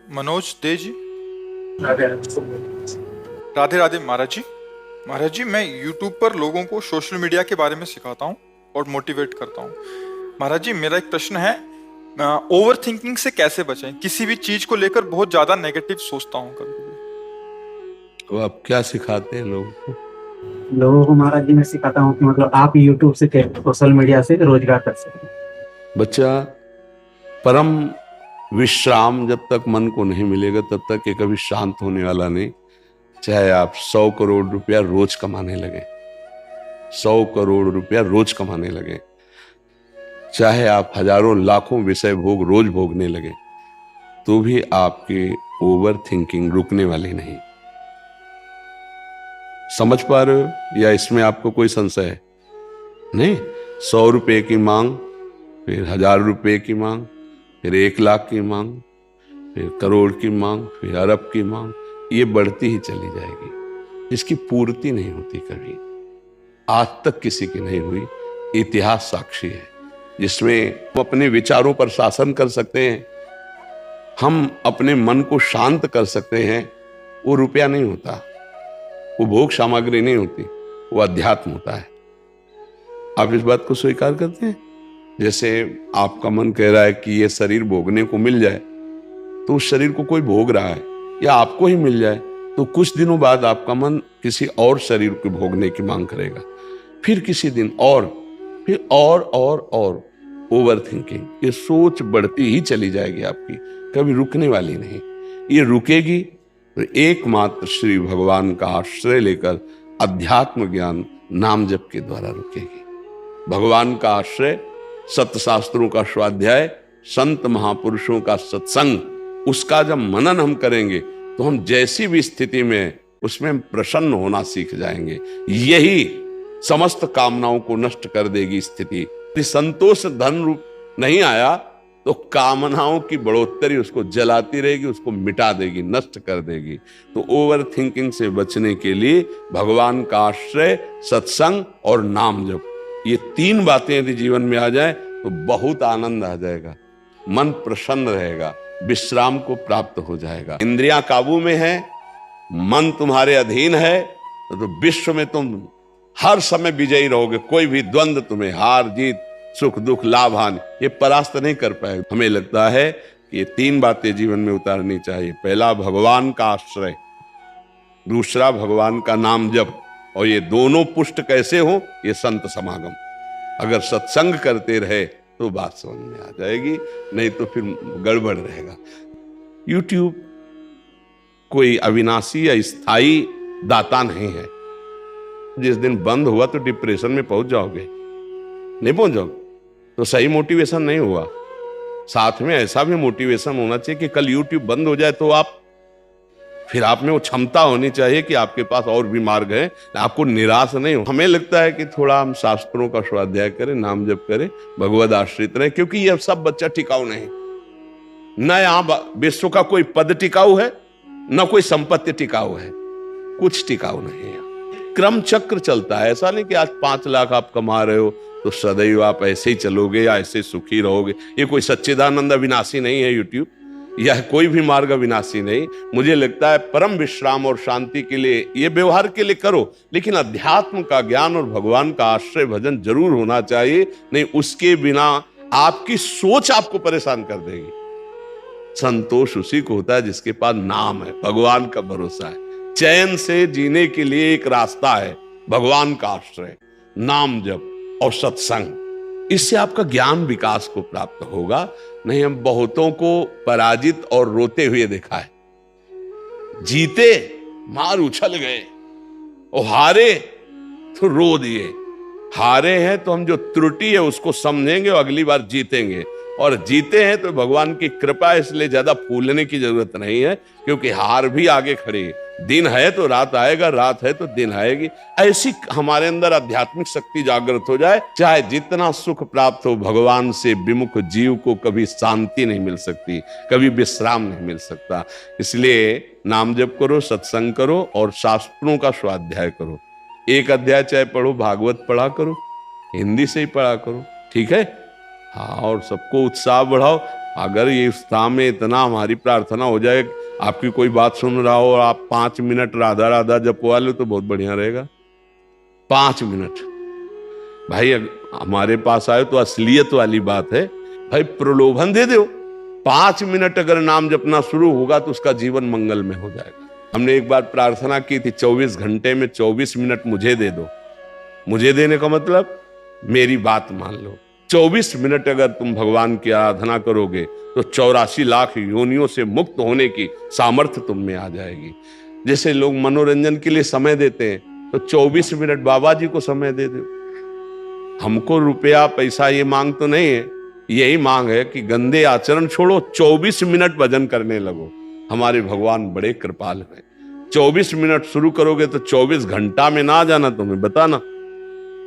मनोज दे जी। राधे राधे राधे महाराज जी। महाराज जी, मैं यूट्यूब पर लोगों को सोशल मीडिया के बारे में सिखाता हूँ और मोटिवेट करता हूँ। महाराज जी, मेरा एक प्रश्न है, ओवर थिंकिंग से कैसे बचें? किसी भी चीज को लेकर बहुत ज्यादा नेगेटिव सोचता हूँ कभी कभी। तो आप क्या सिखाते हैं लोगों को? लोगों को महाराज जी मैं सिखाता हूँ कि मतलब आप यूट्यूब से कैसे सोशल मीडिया से रोजगार कर सकते हैं। बच्चा, परम विश्राम जब तक मन को नहीं मिलेगा तब तक ये कभी शांत होने वाला नहीं। चाहे आप 100 करोड़ रुपया रोज कमाने लगे, 100 करोड़ रुपया रोज कमाने लगे, चाहे आप हजारों लाखों विषय भोग रोज भोगने लगे, तो भी आपकी ओवर थिंकिंग रुकने वाली नहीं। समझ पा रहे हो या इसमें आपको कोई संशय है? नहीं। 100 रुपए की मांग, फिर 1000 रुपए की मांग, फिर 1 लाख की मांग, फिर करोड़ की मांग, फिर अरब की मांग, ये बढ़ती ही चली जाएगी। इसकी पूर्ति नहीं होती कभी, आज तक किसी की नहीं हुई। इतिहास साक्षी है, जिसमें हम अपने विचारों पर शासन कर सकते हैं, हम अपने मन को शांत कर सकते हैं। वो रुपया नहीं होता, वो भोग सामग्री नहीं होती, वो अध्यात्म होता है। आप इस बात को स्वीकार करते हैं? जैसे आपका मन कह रहा है कि ये शरीर भोगने को मिल जाए, तो उस शरीर को कोई भोग रहा है, या आपको ही मिल जाए तो कुछ दिनों बाद आपका मन किसी और शरीर को भोगने की मांग करेगा, फिर किसी दिन और, फिर और ओवर थिंकिंग, ये सोच बढ़ती ही चली जाएगी आपकी, कभी रुकने वाली नहीं। ये रुकेगी तो एकमात्र श्री भगवान का आश्रय लेकर अध्यात्म ज्ञान नाम जप के द्वारा रुकेगी। भगवान का आश्रय, सत्य शास्त्रों का स्वाध्याय, संत महापुरुषों का सत्संग, उसका जब मनन हम करेंगे तो हम जैसी भी स्थिति में उसमें प्रसन्न होना सीख जाएंगे। यही समस्त कामनाओं को नष्ट कर देगी स्थिति। यदि संतोष धन रूप नहीं आया तो कामनाओं की बढ़ोतरी उसको जलाती रहेगी, उसको मिटा देगी, नष्ट कर देगी। तो ओवर थिंकिंग से बचने के लिए भगवान का आश्रय, सत्संग और नाम जप, ये 3 बातें यदि जीवन में आ जाए तो बहुत आनंद आ जाएगा, मन प्रसन्न रहेगा, विश्राम को प्राप्त हो जाएगा। इंद्रियां काबू में है, मन तुम्हारे अधीन है, तो विश्व में तुम हर समय विजयी रहोगे। कोई भी द्वंद्व तुम्हें, हार जीत, सुख दुख, लाभ हानि, ये परास्त नहीं कर पाएगा। हमें लगता है कि ये 3 बातें जीवन में उतारनी चाहिए। पहला, भगवान का आश्रय, दूसरा, भगवान का नाम जप, और ये दोनों पुष्ट कैसे हो? ये संत समागम। अगर सत्संग करते रहे तो बात समझ में आ जाएगी, नहीं तो फिर गड़बड़ रहेगा। YouTube कोई अविनाशी या स्थायी दाता नहीं है। जिस दिन बंद हुआ तो डिप्रेशन में पहुंच जाओगे, नहीं पहुंच जाओगे तो सही मोटिवेशन नहीं हुआ। साथ में ऐसा भी मोटिवेशन होना चाहिए कि कल YouTube बंद हो जाए तो आप में वो क्षमता होनी चाहिए कि आपके पास और भी मार्ग है, आपको निराश नहीं हो। हमें लगता है कि थोड़ा हम शास्त्रों का स्वाध्याय करें, नाम जप करें, भगवद आश्रित रहे, क्योंकि यह सब बच्चा टिकाऊ नहीं। न यहां विश्व का कोई पद टिकाऊ है, न कोई संपत्ति टिकाऊ है, कुछ टिकाऊ नहीं है। क्रम चक्र चलता है। ऐसा नहीं कि आज 5 लाख आप कमा रहे हो तो सदैव आप ऐसे ही चलोगे या ऐसे सुखी रहोगे। ये कोई सच्चिदानंद अविनाशी नहीं है YouTube, यह कोई भी मार्ग अविनाशी नहीं। मुझे लगता है परम विश्राम और शांति के लिए, ये व्यवहार के लिए करो, लेकिन अध्यात्म का ज्ञान और भगवान का आश्रय भजन जरूर होना चाहिए। नहीं, उसके बिना आपकी सोच आपको परेशान कर देगी। संतोष उसी को होता है जिसके पास नाम है, भगवान का भरोसा है। चैन से जीने के लिए एक रास्ता है, भगवान का आश्रय, नाम जप और सत्संग। इससे आपका ज्ञान विकास को प्राप्त होगा। नहीं, हम बहुतों को पराजित और रोते हुए देखा है। जीते मार उछल गए, और हारे तो रो दिए। हारे हैं तो हम जो त्रुटि है उसको समझेंगे और अगली बार जीतेंगे, और जीते हैं तो भगवान की कृपा, इसलिए ज्यादा फूलने की जरूरत नहीं है, क्योंकि हार भी आगे खड़ी है। दिन है तो रात आएगा, रात है तो दिन आएगी। ऐसी हमारे अंदर आध्यात्मिक शक्ति जागृत हो जाए, चाहे जितना सुख प्राप्त हो, भगवान से विमुख जीव को कभी शांति नहीं मिल सकती, कभी विश्राम नहीं मिल सकता। इसलिए नाम जप करो, सत्संग करो और शास्त्रों का स्वाध्याय करो। 1 अध्याय चाहे पढ़ो, भागवत पढ़ा करो, हिंदी से ही पढ़ा करो, ठीक है? हाँ, और सबको उत्साह बढ़ाओ। अगर ये इफ्ताह में इतना हमारी प्रार्थना हो जाए, आपकी कोई बात सुन रहा हो और आप 5 मिनट राधा राधा जपवा लो तो बहुत बढ़िया रहेगा। 5 मिनट भाई हमारे पास आए तो असलियत वाली बात है भाई, प्रलोभन दे दो। 5 मिनट अगर नाम जपना शुरू होगा तो उसका जीवन मंगल में हो जाएगा। हमने एक बार प्रार्थना की थी 24 घंटे में 24 मिनट मुझे दे दो। मुझे देने का मतलब मेरी बात मान लो। 24 मिनट अगर तुम भगवान की आराधना करोगे तो 84 लाख योनियों से मुक्त होने की सामर्थ्य तुम में आ जाएगी। जैसे लोग मनोरंजन के लिए समय देते हैं तो 24 मिनट बाबा जी को समय दे दो। हमको रुपया पैसा ये मांग तो नहीं है, यही मांग है कि गंदे आचरण छोड़ो, 24 मिनट भजन करने लगो। हमारे भगवान बड़े कृपाल हैं। 24 मिनट शुरू करोगे तो 24 घंटा में ना जाना, तुम्हें बताना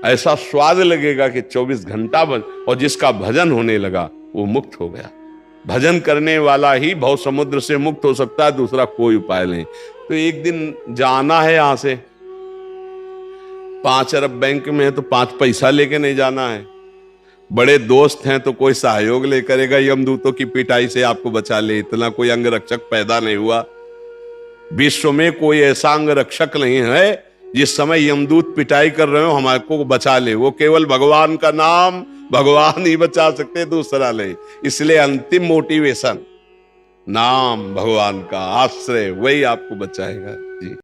ऐसा स्वाद लगेगा कि 24 घंटा और जिसका भजन होने लगा वो मुक्त हो गया। भजन करने वाला ही भव समुद्र से मुक्त हो सकता है, दूसरा कोई उपाय नहीं। तो एक दिन जाना है यहां से, 5 अरब बैंक में है तो 5 पैसा लेके नहीं जाना है। बड़े दोस्त हैं तो कोई सहयोग ले करेगा, यमदूतों की पिटाई से आपको बचा ले, इतना कोई अंगरक्षक पैदा नहीं हुआ। विश्व में कोई ऐसा अंगरक्षक नहीं है जिस समय यमदूत पिटाई कर रहे हो हमारे को बचा ले। वो केवल भगवान का नाम, भगवान ही बचा सकते, दूसरा नहीं। इसलिए अंतिम मोटिवेशन नाम, भगवान का आश्रय, वही आपको बचाएगा जी।